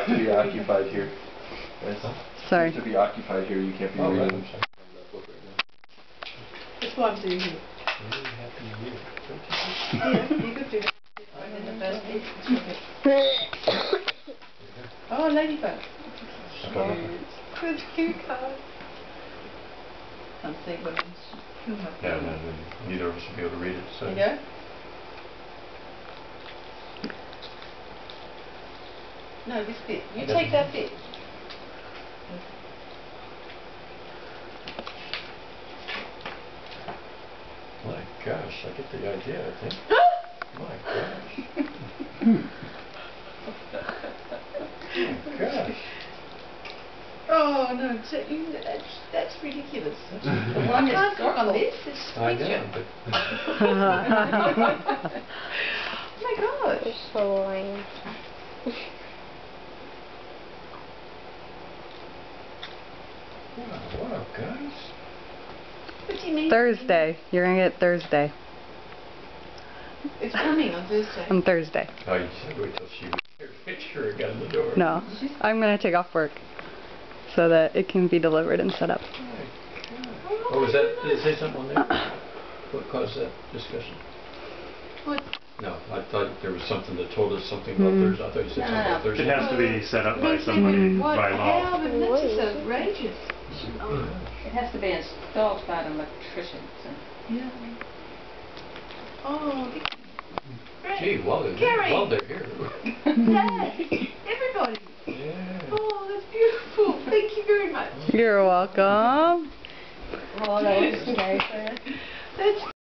have to be occupied here. Yes. Sorry. You have to be occupied here. You can't be reading. That's why I'm sitting here. Really happy year. Yeah, you could do that. Right in the first bit. Oh, ladybug. Good cue card. Can't see what it's. Yeah, no, neither of us will be able to read it. So. There you go. No, this bit. You take that bit. My gosh, I get the idea, I think. My gosh. My gosh. Oh no, that's ridiculous. The one that's got on this is I picture. know, but Oh my gosh. You're so lame. wow, guys. What do you mean? Thursday. You're gonna get Thursday. It's coming on Thursday. On Thursday. Oh, you said wait till she was here. Make sure it got in the door. No. I'm gonna take off work so that it can be delivered and set up. Oh, was that, did it say something on there? What caused that discussion? What? No, I thought there was something that told us something about Thursday. I thought you said something about Thursday. It has to be set up by somebody What? by law. How? But this is outrageous. It has to be installed by an electrician. So. Yeah. Oh, great. Gee, while they're here. Dad, everybody. Yeah. Oh, that's beautiful. Thank you very much. You're welcome. Oh, that was scary. That's